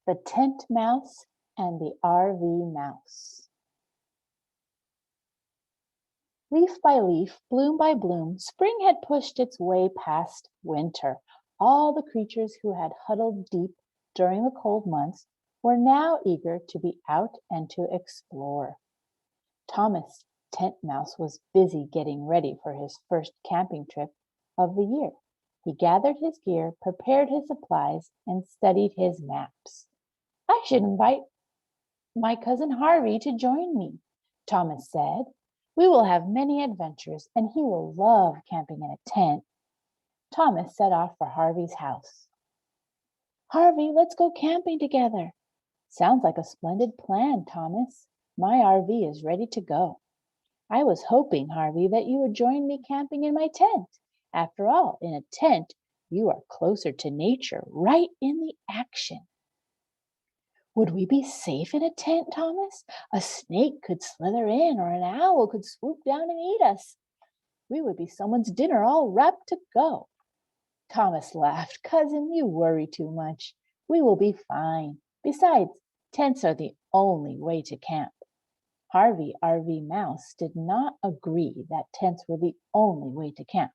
The Tent Mouse and the RV Mouse. Leaf by leaf, bloom by bloom, spring had pushed its way past winter. All the creatures who had huddled deep during the cold months were now eager to be out and to explore. Thomas Tent Mouse was busy getting ready for his first camping trip of the year. He gathered his gear, prepared his supplies, and studied his maps. "I should invite my cousin Harvey to join me," Thomas said. "We will have many adventures, and he will love camping in a tent." Thomas set off for Harvey's house. "Harvey, let's go camping together." "Sounds like a splendid plan, Thomas. My RV is ready to go." "I was hoping, Harvey, that you would join me camping in my tent. After all, in a tent, you are closer to nature, right in the action." "Would we be safe in a tent, Thomas? A snake could slither in, or an owl could swoop down and eat us. We would be someone's dinner all wrapped to go." Thomas laughed. "Cousin, you worry too much. We will be fine. Besides, tents are the only way to camp." Harvey RV Mouse did not agree that tents were the only way to camp,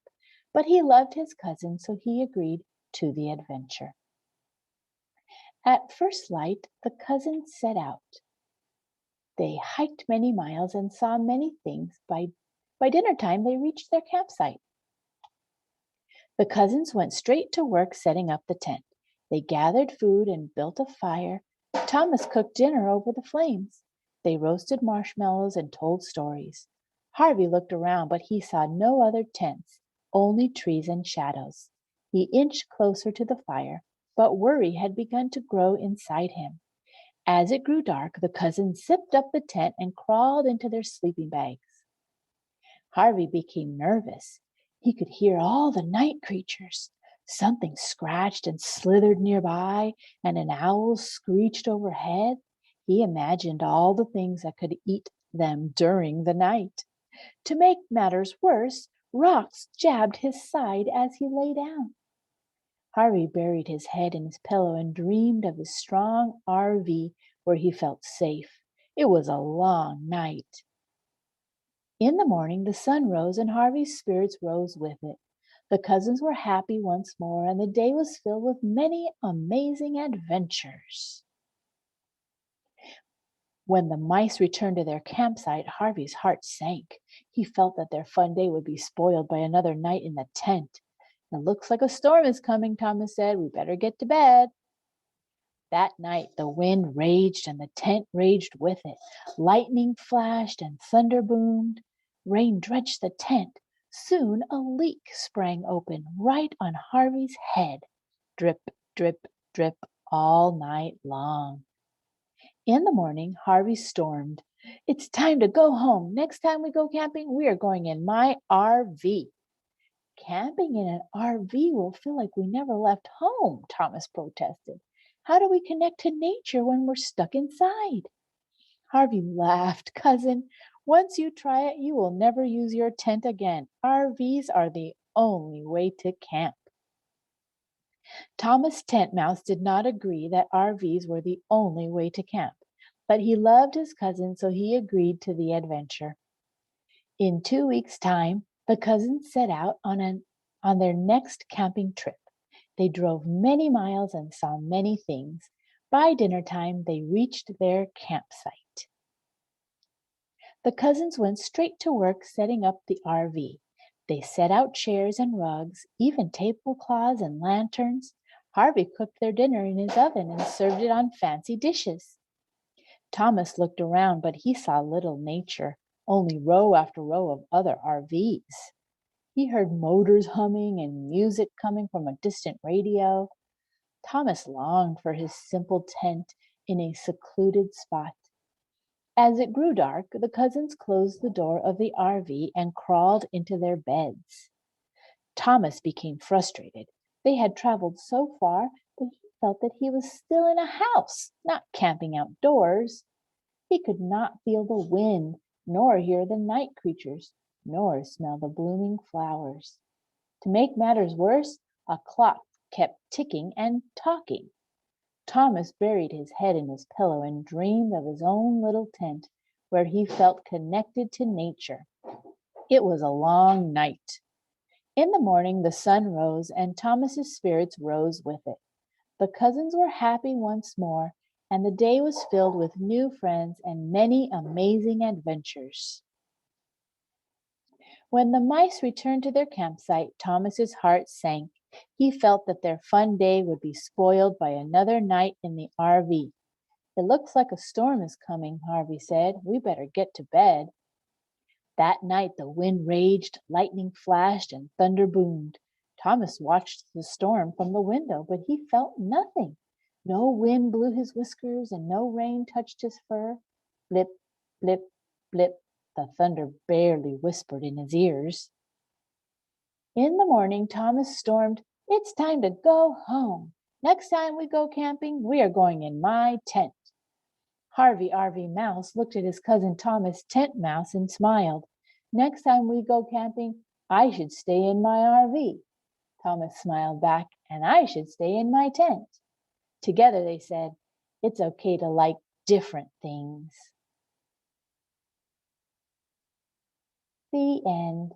but he loved his cousin, so he agreed to the adventure. At first light, the cousins set out. They hiked many miles and saw many things. By dinner time, they reached their campsite. The cousins went straight to work setting up the tent. They gathered food and built a fire. Thomas cooked dinner over the flames. They roasted marshmallows and told stories. Harvey looked around, but he saw no other tents, only trees and shadows. He inched closer to the fire, but worry had begun to grow inside him. As it grew dark, the cousins zipped up the tent and crawled into their sleeping bags. Harvey became nervous. He could hear all the night creatures. Something scratched and slithered nearby, and an owl screeched overhead. He imagined all the things that could eat them during the night. To make matters worse, rocks jabbed his side as he lay down. Harvey buried his head in his pillow and dreamed of his strong RV where he felt safe. It was a long night. In the morning, the sun rose and Harvey's spirits rose with it. The cousins were happy once more, and the day was filled with many amazing adventures. When the mice returned to their campsite, Harvey's heart sank. He felt that their fun day would be spoiled by another night in the tent. "It looks like a storm is coming," Thomas said. "We better get to bed." That night, the wind raged and the tent raged with it. Lightning flashed and thunder boomed. Rain drenched the tent. Soon a leak sprang open right on Harvey's head. Drip, drip, drip all night long. In the morning, Harvey stormed. "It's time to go home. Next time we go camping, we are going in my RV." "Camping in an RV will feel like we never left home," Thomas protested. "How do we connect to nature when we're stuck inside?" Harvey laughed. "Cousin, once you try it, you will never use your tent again. RVs are the only way to camp." Thomas Tent Mouse did not agree that RVs were the only way to camp, but he loved his cousin, so he agreed to the adventure. In 2 weeks' time, the cousins set out on their next camping trip. They drove many miles and saw many things. By dinner time, they reached their campsite. The cousins went straight to work setting up the RV. They set out chairs and rugs, even tablecloths and lanterns. Harvey cooked their dinner in his oven and served it on fancy dishes. Thomas looked around, but he saw little nature, only row after row of other RVs. He heard motors humming and music coming from a distant radio. Thomas longed for his simple tent in a secluded spot. As it grew dark, the cousins closed the door of the RV and crawled into their beds. Thomas became frustrated. They had traveled so far, but he felt that he was still in a house, not camping outdoors. He could not feel the wind, nor hear the night creatures, nor smell the blooming flowers. To make matters worse, a clock kept ticking and talking. Thomas buried his head in his pillow and dreamed of his own little tent where he felt connected to nature. It was a long night. In the morning, the sun rose, and Thomas's spirits rose with it. The cousins were happy once more, and the day was filled with new friends and many amazing adventures. When the mice returned to their campsite, Thomas's heart sank. He felt that their fun day would be spoiled by another night in the RV. It looks like a storm is coming, Harvey said. We better get to bed. That night the wind raged, lightning flashed, and thunder boomed. Thomas watched the storm from the window, but he felt nothing. No wind blew his whiskers, and no rain touched his fur. Blip, blip, blip, the thunder barely whispered in his ears. In the morning, Thomas stormed, "It's time to go home. Next time we go camping, we are going in my tent." Harvey Mouse looked at his cousin Thomas Tent Mouse and smiled. "Next time we go camping, I should stay in my RV." Thomas smiled back, "And I should stay in my tent." Together they said, "It's okay to like different things." The end.